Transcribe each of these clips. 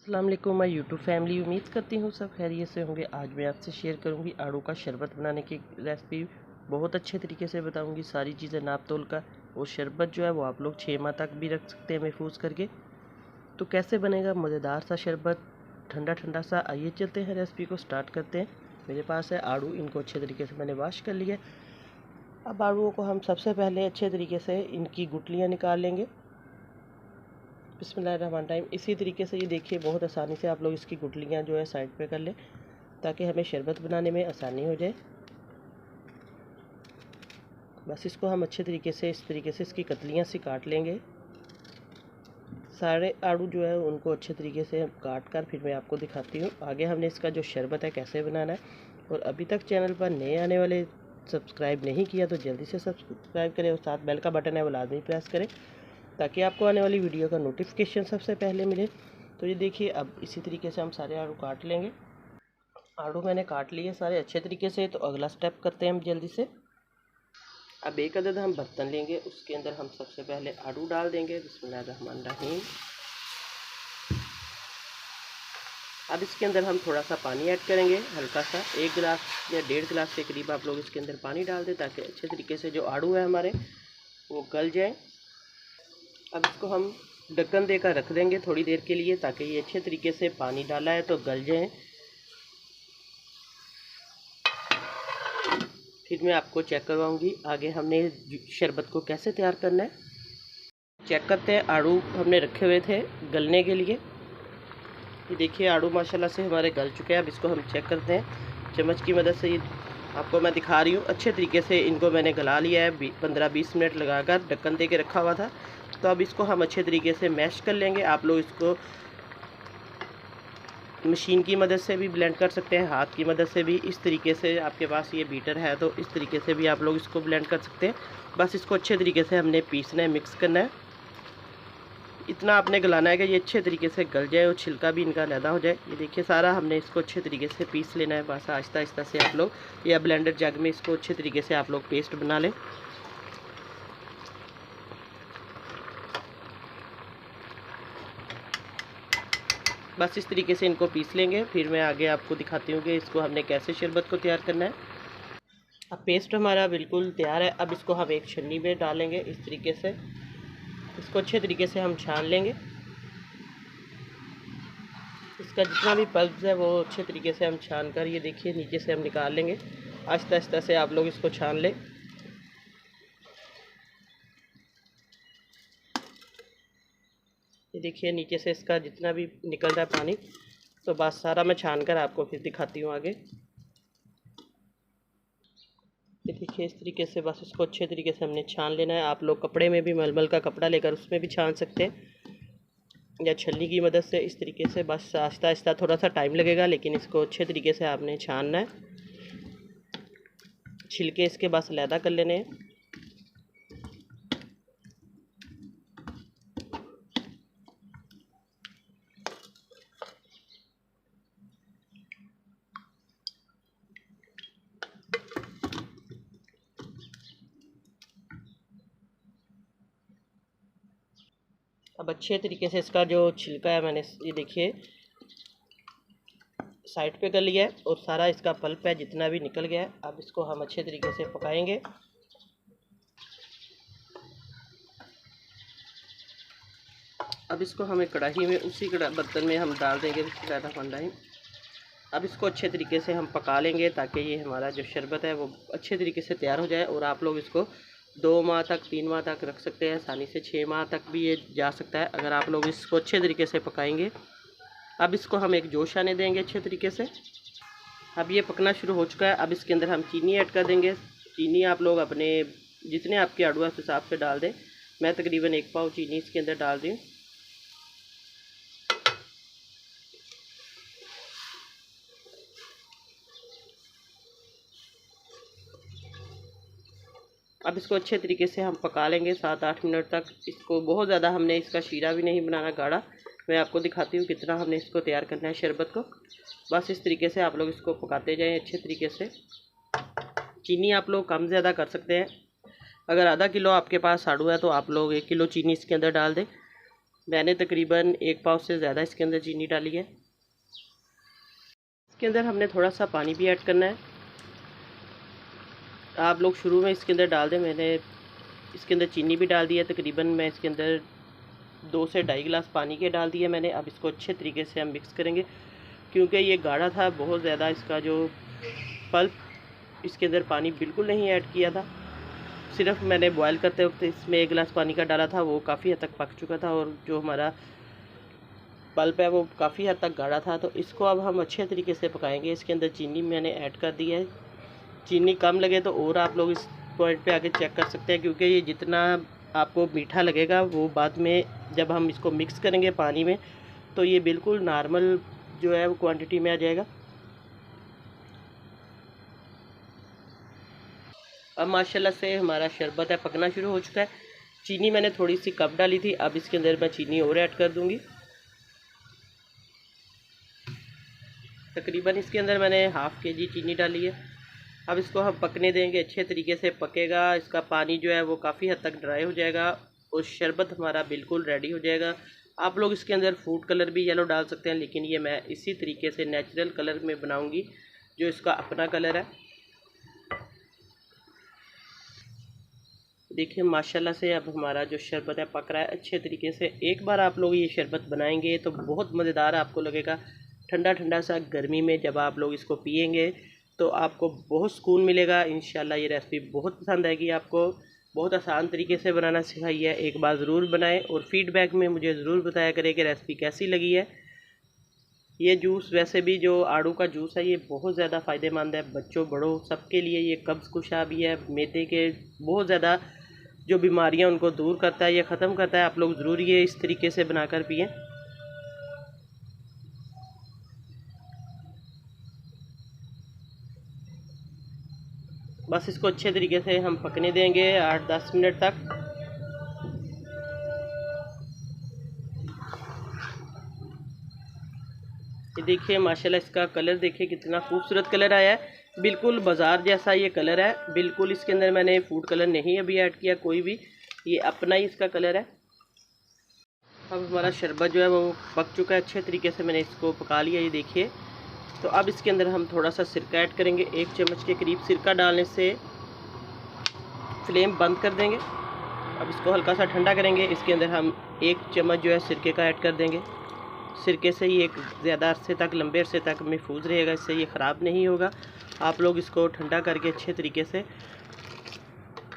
अस्सलाम वालेकुम my YouTube family. उम्मीद करती हूँ सब खैरियत से होंगे। आज मैं आपसे शेयर करूँगी आड़ू का शरबत बनाने की रेसिपी। बहुत अच्छे तरीके से बताऊँगी, सारी चीज़ें नाप तोल का। और शरबत जो है वो आप लोग 6 माह तक भी रख सकते हैं महफूज करके। तो कैसे बनेगा मज़ेदार सा शरबत, ठंडा ठंडा सा। आइए चलते हैं, रेसिपी को स्टार्ट करते हैं। मेरे पास है आड़ू, इनको अच्छे तरीके से मैंने वॉश कर लिया। अब आड़ूओं को हम सबसे पहले अच्छे तरीके से इनकी गुठलियाँ निकाल लेंगे। बिस्मिल्लाहिर्रहमानिर्रहीम। इसी तरीके से ये देखिए, बहुत आसानी से आप लोग इसकी गुठलियाँ जो है साइड पे कर लें, ताकि हमें शरबत बनाने में आसानी हो जाए। बस इसको हम अच्छे तरीके से इस तरीके से इसकी कतलियाँ सी काट लेंगे। सारे आड़ू जो है उनको अच्छे तरीके से काट कर फिर मैं आपको दिखाती हूँ आगे हमने इसका जो शरबत है कैसे बनाना है। और अभी तक चैनल पर नए आने वाले सब्सक्राइब नहीं किया तो जल्दी से सब्सक्राइब करें और साथ बेल का बटन है वो लाजमी प्रेस करें, ताकि आपको आने वाली वीडियो का नोटिफिकेशन सबसे पहले मिले। तो ये देखिए, अब इसी तरीके से हम सारे आड़ू काट लेंगे। आड़ू मैंने काट लिए सारे अच्छे तरीके से। तो अगला स्टेप करते हैं हम जल्दी से। अब एक अदद हम बर्तन लेंगे, उसके अंदर हम सबसे पहले आड़ू डाल देंगे। बिस्मिल्लाहिर्रहमानिर्रहीम। अब इसके अंदर हम थोड़ा सा पानी ऐड करेंगे, हल्का सा 1 गिलास या 1.5 गिलास के करीब आप लोग इसके अंदर पानी डाल दें, ताकि अच्छे तरीके से जो आड़ू है हमारे वो गल जाए। अब इसको हम ढक्कन देकर रख देंगे थोड़ी देर के लिए, ताकि ये अच्छे तरीके से पानी डाला है तो गल जाए। फिर मैं आपको चेक करवाऊंगी आगे हमने शरबत को कैसे तैयार करना है। चेक करते हैं, आड़ू हमने रखे हुए थे गलने के लिए। ये देखिए, आड़ू माशाल्लाह से हमारे गल चुके हैं। अब इसको हम चेक करते हैं चम्मच की मदद से। ये आपको मैं दिखा रही हूँ, अच्छे तरीके से इनको मैंने गला लिया है। 15-20 मिनट लगाकर ढक्कन दे के रखा हुआ था। तो अब इसको हम अच्छे तरीके से मैश कर लेंगे। आप लोग इसको मशीन की मदद से भी ब्लेंड कर सकते हैं, हाथ की मदद से भी। इस तरीके से आपके पास ये बीटर है तो इस तरीके से भी आप लोग इसको ब्लेंड कर सकते हैं। बस इसको अच्छे तरीके से हमने पीसना है, मिक्स करना है। इतना आपने गलाना है कि ये अच्छे तरीके से गल जाए और छिलका भी इनका लैदा हो जाए। ये देखिए, सारा हमने इसको अच्छे तरीके से पीस लेना है। बस आहिस्ता आहिस्ता से आप लोग या ब्लेंडर जग में इसको अच्छे तरीके से आप लोग पेस्ट बना लें। बस इस तरीके से इनको पीस लेंगे। फिर मैं आगे आपको दिखाती हूँ कि इसको हमने कैसे शरबत को तैयार करना है। अब पेस्ट हमारा बिल्कुल तैयार है। अब इसको हम एक छन्नी में डालेंगे इस तरीके से। इसको अच्छे तरीके से हम छान लेंगे। इसका जितना भी पल्प है वो अच्छे तरीके से हम छान कर, ये देखिए, नीचे से हम निकाल लेंगे। आहिस्ता आहिस्ता से आप लोग इसको छान लें। ये देखिए, नीचे से इसका जितना भी निकल रहा है पानी, तो बस सारा मैं छान कर आपको फिर दिखाती हूँ आगे। ये देखिए, इस तरीके से बस इसको अच्छे तरीके से हमने छान लेना है। आप लोग कपड़े में भी मलमल का कपड़ा लेकर उसमें भी छान सकते हैं, या छलनी की मदद से। इस तरीके से बस आहिस्ता आहिस्ता, थोड़ा सा टाइम लगेगा लेकिन इसको अच्छे तरीके से आपने छानना है। छिलके इसके बस अलहदा कर लेने हैं। अब अच्छे तरीके से इसका जो छिलका है मैंने, ये देखिए, साइड पे कर लिया है और सारा इसका पल्प है जितना भी निकल गया है। अब इसको हम अच्छे तरीके से पकाएंगे। अब इसको हमें कढ़ाई में, उसी बर्तन में हम डाल देंगे। बिस्मिल्लाहिर्रहमानिर्रहीम। अब इसको अच्छे तरीके से हम पका लेंगे, ताकि ये हमारा जो शरबत है वो अच्छे तरीके से तैयार हो जाए। और आप लोग इसको 2 माह तक, 3 माह तक रख सकते हैं आसानी से। 6 माह तक भी ये जा सकता है अगर आप लोग इसको अच्छे तरीके से पकाएंगे। अब इसको हम एक जोश आने देंगे अच्छे तरीके से। अब ये पकना शुरू हो चुका है। अब इसके अंदर हम चीनी ऐड कर देंगे। चीनी आप लोग अपने जितने आपके आड़ू है उस हिसाब से डाल दें। मैं तकरीबन 1 पाव चीनी इसके अंदर डाल दूँ। अब इसको अच्छे तरीके से हम पका लेंगे 7-8 मिनट तक। इसको बहुत ज़्यादा हमने इसका शीरा भी नहीं बनाना, गाढ़ा। मैं आपको दिखाती हूँ कितना हमने इसको तैयार करना है शरबत को। बस इस तरीके से आप लोग इसको पकाते जाएं अच्छे तरीके से। चीनी आप लोग कम ज़्यादा कर सकते हैं। अगर आधा किलो आपके पास आड़ू है तो आप लोग 1 किलो चीनी इसके अंदर डाल दें। मैंने तकरीबन 1 पाव से ज़्यादा इसके अंदर चीनी डाली है। इसके अंदर हमने थोड़ा सा पानी भी ऐड करना है। आप लोग शुरू में इसके अंदर डाल दें। मैंने इसके अंदर चीनी भी डाल दी है। तकरीबन मैं इसके अंदर 2 से 2.5 गिलास पानी के डाल दिए मैंने। अब इसको अच्छे तरीके से हम मिक्स करेंगे, क्योंकि ये गाढ़ा था बहुत ज़्यादा। इसका जो पल्प, इसके अंदर पानी बिल्कुल नहीं ऐड किया था। सिर्फ मैंने बॉयल करते वक्त इसमें 1 गिलास पानी का डाला था, वो काफ़ी हद तक पक चुका था और जो हमारा पल्प है वो काफ़ी हद तक गाढ़ा था। तो इसको अब हम अच्छे तरीके से पकाएंगे। इसके अंदर चीनी मैंने ऐड कर दी है। चीनी कम लगे तो और आप लोग इस पॉइंट पे आके चेक कर सकते हैं, क्योंकि ये जितना आपको मीठा लगेगा वो बाद में जब हम इसको मिक्स करेंगे पानी में तो ये बिल्कुल नॉर्मल जो है वो क्वांटिटी में आ जाएगा। अब माशाल्लाह से हमारा शरबत है पकना शुरू हो चुका है। चीनी मैंने थोड़ी सी कम डाली थी, अब इसके अंदर मैं चीनी और ऐड कर दूंगी। तकरीबन इसके अंदर मैंने हाफ़ kg चीनी डाली है। अब इसको हम पकने देंगे, अच्छे तरीके से पकेगा। इसका पानी जो है वो काफ़ी हद तक ड्राई हो जाएगा और शरबत हमारा बिल्कुल रेडी हो जाएगा। आप लोग इसके अंदर फूड कलर भी येलो डाल सकते हैं, लेकिन ये मैं इसी तरीके से नेचुरल कलर में बनाऊंगी जो इसका अपना कलर है। देखिए माशाल्लाह से अब हमारा जो शरबत है पक रहा है अच्छे तरीके से। एक बार आप लोग ये शरबत बनाएंगे तो बहुत मज़ेदार आपको लगेगा। ठंडा ठंडा सा गर्मी में जब आप लोग इसको पियेंगे तो आपको बहुत सुकून मिलेगा। इंशाल्लाह ये रेसिपी बहुत पसंद आएगी आपको। बहुत आसान तरीके से बनाना सिखाई है। एक बार ज़रूर बनाएं और फीडबैक में मुझे ज़रूर बताया करें कि रेसिपी कैसी लगी है। ये जूस वैसे भी जो आड़ू का जूस है ये बहुत ज़्यादा फ़ायदेमंद है, बच्चों बड़ों सबके लिए। ये कब्ज़ कुशा भी है, मैदे के बहुत ज़्यादा जो बीमारियां उनको दूर करता है, ये ख़त्म करता है। आप लोग ज़रूर ये इस तरीके से बनाकर पिएं। बस इसको अच्छे तरीके से हम पकने देंगे 8-10 मिनट तक। ये देखिए माशाल्लाह इसका कलर देखिए कितना खूबसूरत कलर आया है। बिल्कुल बाज़ार जैसा ये कलर है। बिल्कुल इसके अंदर मैंने फूड कलर नहीं अभी ऐड किया कोई भी, ये अपना ही इसका कलर है। अब हमारा शरबत जो है वो पक चुका है अच्छे तरीके से। मैंने इसको पका लिया, ये देखिए। तो अब इसके अंदर हम थोड़ा सा सिरका ऐड करेंगे। 1 चम्मच के करीब सिरका डालने से फ्लेम बंद कर देंगे। अब इसको हल्का सा ठंडा करेंगे। इसके अंदर हम 1 चम्मच जो है सिरके का ऐड कर देंगे। सिरके से ये एक ज़्यादा अरसे तक, लंबे अरसे तक महफूज रहेगा, इससे ये ख़राब नहीं होगा। आप लोग इसको ठंडा करके अच्छे तरीके से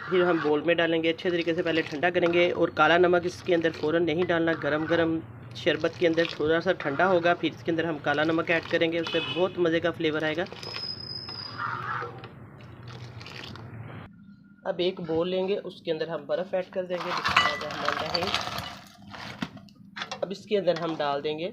फिर हम बोल में डालेंगे। अच्छे तरीके से पहले ठंडा करेंगे और काला नमक इसके अंदर फ़ौरन नहीं डालना। गरम गरम शरबत के अंदर थोड़ा सा ठंडा होगा, फिर इसके अंदर हम काला नमक ऐड करेंगे, उससे बहुत मज़े का फ्लेवर आएगा। अब एक बोल लेंगे, उसके अंदर हम बर्फ़ ऐड कर देंगे। अब इसके अंदर हम डाल देंगे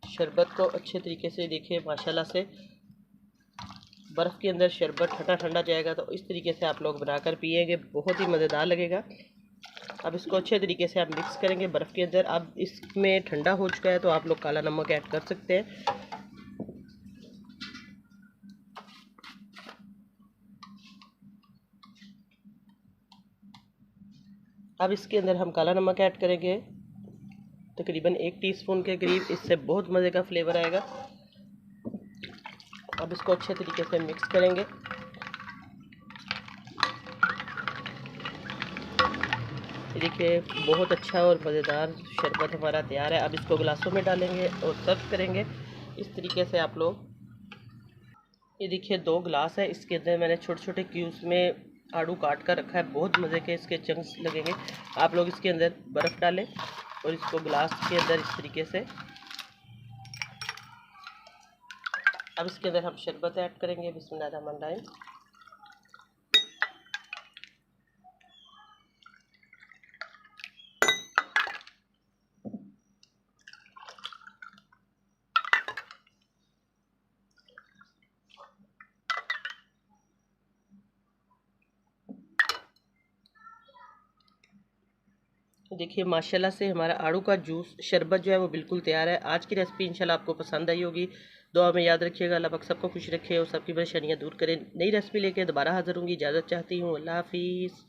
शरबत को अच्छे तरीके से। देखिए माशाल्लाह से बर्फ़ के अंदर शरबत ठंडा ठंडा जाएगा। तो इस तरीके से आप लोग बनाकर पिएंगे, बहुत ही मज़ेदार लगेगा। अब इसको अच्छे तरीके से आप मिक्स करेंगे बर्फ़ के अंदर। अब इसमें ठंडा हो चुका है तो आप लोग काला नमक ऐड कर सकते हैं। अब इसके अंदर हम काला नमक ऐड करेंगे तकरीबन 1 टीस्पून के करीब, इससे बहुत मज़े का फ्लेवर आएगा। अब इसको अच्छे तरीके से मिक्स करेंगे। देखिए बहुत अच्छा और मज़ेदार शरबत हमारा तैयार है। अब इसको गिलासों में डालेंगे और सर्व करेंगे इस तरीके से आप लोग। ये देखिए 2 गिलास है, इसके अंदर मैंने छोटे छोटे क्यूब्स में आड़ू काट कर रखा है। बहुत मज़े के इसके चंक्स लगेंगे। आप लोग इसके अंदर बर्फ़ डालें और इसको गिलास के अंदर इस तरीके से। अब इसके अंदर हम शरबत ऐड करेंगे। बिस्मिल्लाहिर्रहमानिर्रहीम। देखिए माशाल्लाह से हमारा आड़ू का जूस शरबत जो है वो बिल्कुल तैयार है। आज की रेसिपी इंशाल्लाह आपको पसंद आई होगी। दुआ में याद रखिएगा। अल्लाह पाक सबको खुश रखे और सबकी परेशानियां दूर करें। नई रेसिपी लेके दोबारा हाज़िर होंगी। इजाज़त चाहती हूँ। अल्लाह हाफिज़।